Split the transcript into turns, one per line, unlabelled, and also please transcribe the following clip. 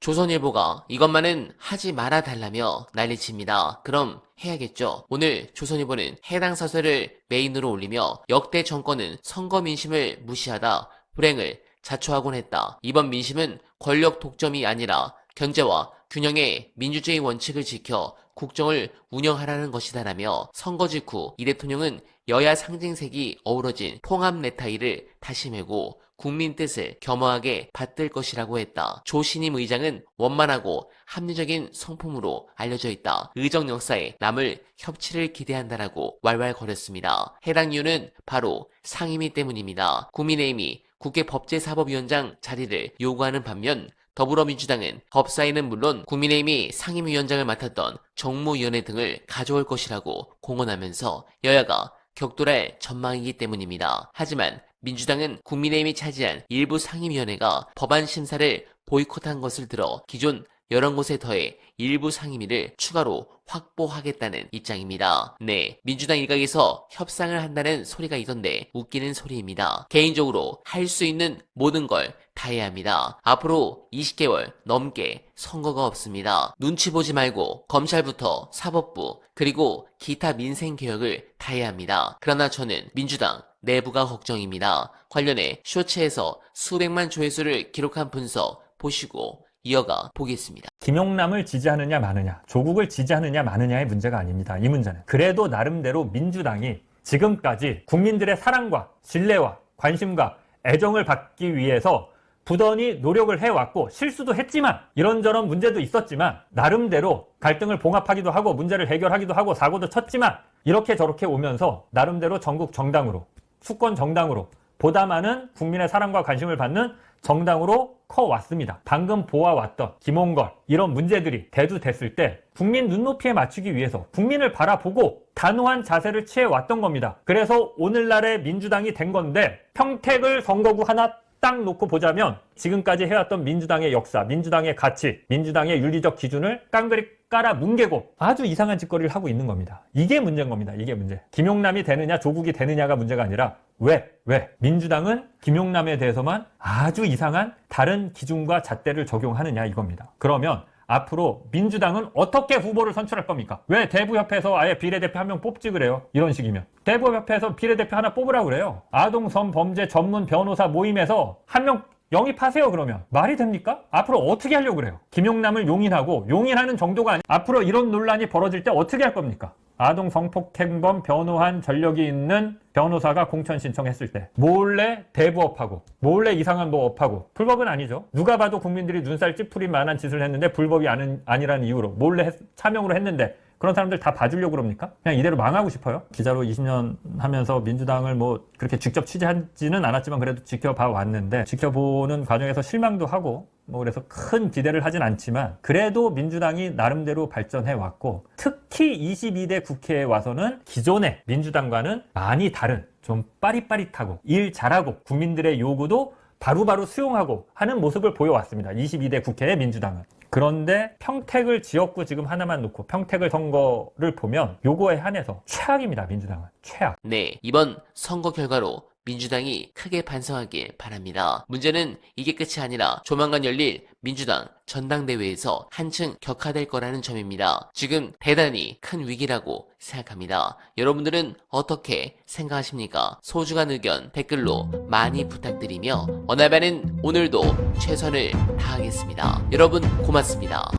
조선일보가 이것만은 하지 말아달라며 난리칩니다. 그럼 해야겠죠. 오늘 조선일보는 해당 사설을 메인으로 올리며 역대 정권은 선거 민심을 무시하다 불행을 자초하곤 했다. 이번 민심은 권력 독점이 아니라 견제와 균형의 민주주의 원칙을 지켜 국정을 운영하라는 것이다라며 선거 직후 이 대통령은 여야 상징색이 어우러진 통합 넥타이를 다시 메고 국민 뜻을 겸허하게 받들 것이라고 했다. 조 신임 의장은 원만하고 합리적인 성품으로 알려져 있다. 의정 역사에 남을 협치를 기대한다라고 왈왈거렸습니다. 해당 이유는 바로 상임위 때문입니다. 국민의힘이 국회 법제사법위원장 자리를 요구하는 반면 더불어민주당은 법사위는 물론 국민의힘이 상임위원장을 맡았던 정무위원회 등을 가져올 것이라고 공언하면서 여야가 격돌할 전망이기 때문입니다. 하지만 민주당은 국민의힘이 차지한 일부 상임위원회가 법안 심사를 보이콧한 것을 들어 기존 11곳에 더해 일부 상임위를 추가로 확보하겠다는 입장입니다. 네, 민주당 일각에서 협상을 한다는 소리가 있던데 웃기는 소리입니다. 개인적으로 할 수 있는 모든 걸 다 해야 합니다. 앞으로 20개월 넘게 선거가 없습니다. 눈치 보지 말고 검찰부터 사법부 그리고 기타 민생개혁을 다 해야 합니다. 그러나 저는 민주당 내부가 걱정입니다. 관련해 쇼츠에서 수백만 조회수를 기록한 분석 보시고 이어가 보겠습니다.
김용남을 지지하느냐 마느냐, 조국을 지지하느냐 마느냐의 문제가 아닙니다. 이 문제는. 그래도 나름대로 민주당이 지금까지 국민들의 사랑과 신뢰와 관심과 애정을 받기 위해서 부단히 노력을 해왔고 실수도 했지만 이런저런 문제도 있었지만 나름대로 갈등을 봉합하기도 하고 문제를 해결하기도 하고 사고도 쳤지만 이렇게 저렇게 오면서 나름대로 전국 정당으로 수권 정당으로 보다 많은 국민의 사랑과 관심을 받는 정당으로 커왔습니다. 방금 보아왔던 김홍걸 이런 문제들이 대두됐을 때 국민 눈높이에 맞추기 위해서 국민을 바라보고 단호한 자세를 취해왔던 겁니다. 그래서 오늘날의 민주당이 된 건데 평택을 선거구 하나 딱 놓고 보자면 지금까지 해왔던 민주당의 역사, 민주당의 가치, 민주당의 윤리적 기준을 깡그리 깔아 뭉개고 아주 이상한 짓거리를 하고 있는 겁니다. 이게 문제인 겁니다. 이게 문제. 김용남이 되느냐 조국이 되느냐가 문제가 아니라 왜? 민주당은 김용남에 대해서만 아주 이상한 다른 기준과 잣대를 적용하느냐 이겁니다. 그러면 앞으로 민주당은 어떻게 후보를 선출할 겁니까? 왜 대부협회에서 아예 비례대표 한 명 뽑지 그래요? 이런 식이면. 대부협회에서 비례대표 하나 뽑으라고 그래요. 아동성범죄 전문 변호사 모임에서 한 명 영입하세요 그러면. 말이 됩니까? 앞으로 어떻게 하려고 그래요? 김용남을 용인하는 정도가 아니라 앞으로 이런 논란이 벌어질 때 어떻게 할 겁니까? 아동 성폭행범 변호한 전력이 있는 변호사가 공천 신청했을 때 몰래 대부업하고 몰래 이상한 뭐 업하고 불법은 아니죠. 누가 봐도 국민들이 눈살 찌푸릴 만한 짓을 했는데 불법이 아니라는 이유로 몰래 차명으로 했는데 그런 사람들 다 봐주려고 그럽니까? 그냥 이대로 망하고 싶어요? 기자로 20년 하면서 민주당을 뭐 그렇게 직접 취재하지는 않았지만 그래도 지켜봐 왔는데 지켜보는 과정에서 실망도 하고 뭐 그래서 큰 기대를 하진 않지만 그래도 민주당이 나름대로 발전해 왔고 특히 22대 국회에 와서는 기존의 민주당과는 많이 다른 좀 빠릿빠릿하고 일 잘하고 국민들의 요구도 바로바로 수용하고 하는 모습을 보여왔습니다. 22대 국회의 민주당은. 그런데 평택을 지역구 지금 하나만 놓고 평택을 선거를 보면 요거에 한해서 최악입니다. 민주당은. 최악.
네, 이번 선거 결과로 민주당이 크게 반성하길 바랍니다. 문제는 이게 끝이 아니라 조만간 열릴 민주당 전당대회에서 한층 격화될 거라는 점입니다. 지금 대단히 큰 위기라고 생각합니다. 여러분들은 어떻게 생각하십니까? 소중한 의견 댓글로 많이 부탁드리며 원활바는 오늘도 최선을 다하겠습니다. 여러분 고맙습니다.